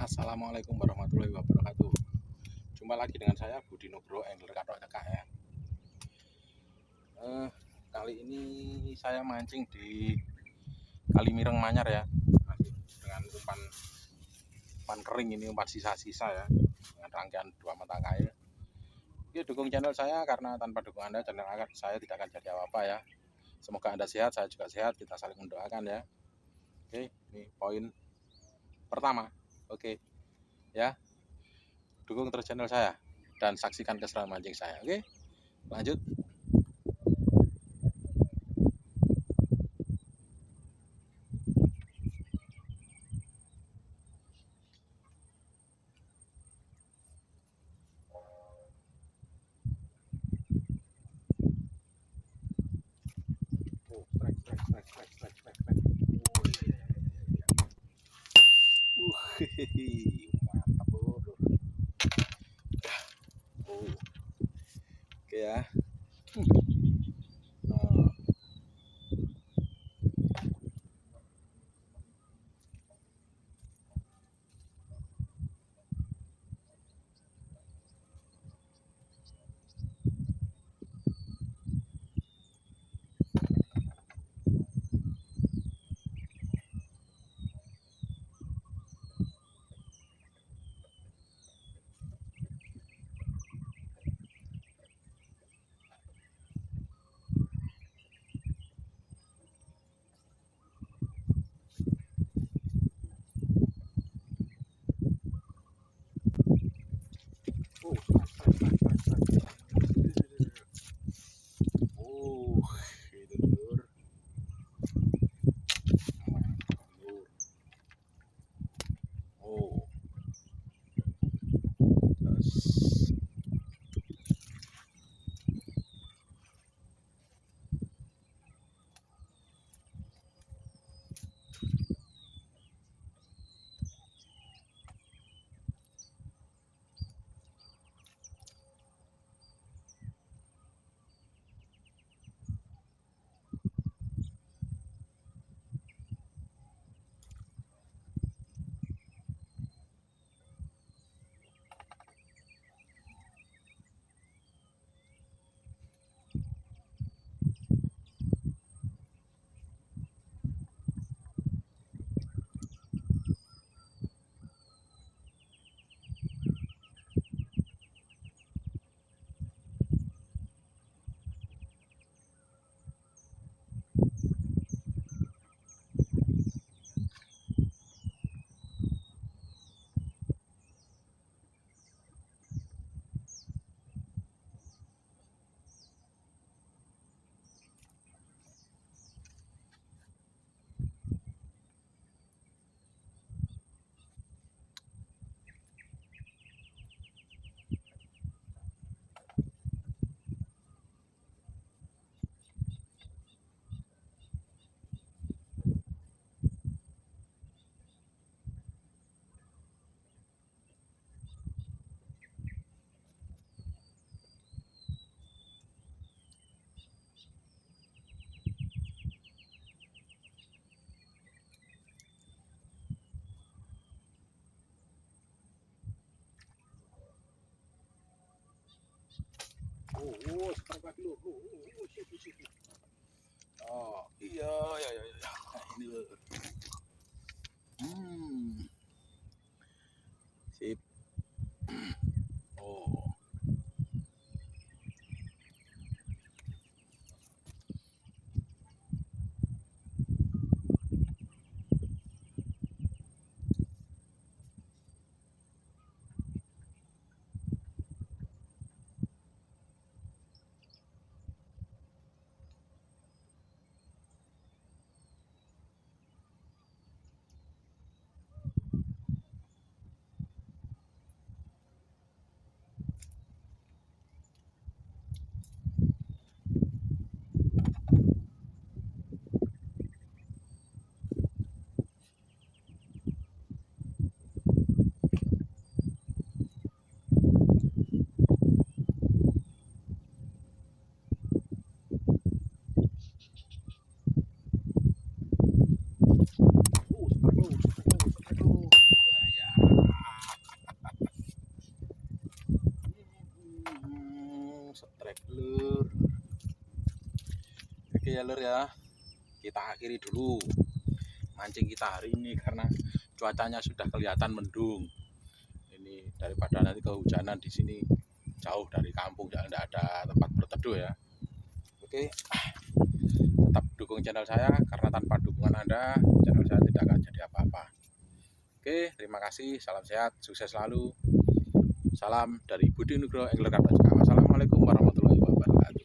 Assalamualaikum warahmatullahi wabarakatuh. Jumpa lagi dengan saya Budi Nugroho, angler katok tekak ya. Kali ini saya mancing di Kali Mireng Manyar ya, masih dengan umpan kering ini, umpan sisa-sisa ya, dengan rangkaian 2 mata kail. Oke, dukung channel saya karena tanpa dukung Anda channel saya tidak akan jadi apa-apa ya. Semoga Anda sehat, saya juga sehat, kita saling mendoakan ya. Oke, ini poin pertama. Oke, ya, dukung terus channel saya dan saksikan keseruan mancing saya. Oke, lanjut. Mantap bro. Oke ya. Itu lur. Oh, terus. Sekarang lagi lu. Oh, iya, ya, ya, ya. Ini lur. Sip. Oh. Strike lur. Oke ya lur ya, kita akhiri dulu mancing kita hari ini karena cuacanya sudah kelihatan mendung. Ini daripada nanti kehujanan di sini jauh dari kampung, tidak ada tempat berteduh ya. Oke, tetap dukung channel saya karena tanpa dukungan Anda channel saya tidak akan jadi apa-apa. Oke, terima kasih, salam sehat, sukses selalu. Salam dari Budi Nugroho Angler Kapas. Wassalamualaikum warahmatullahi wabarakatuh.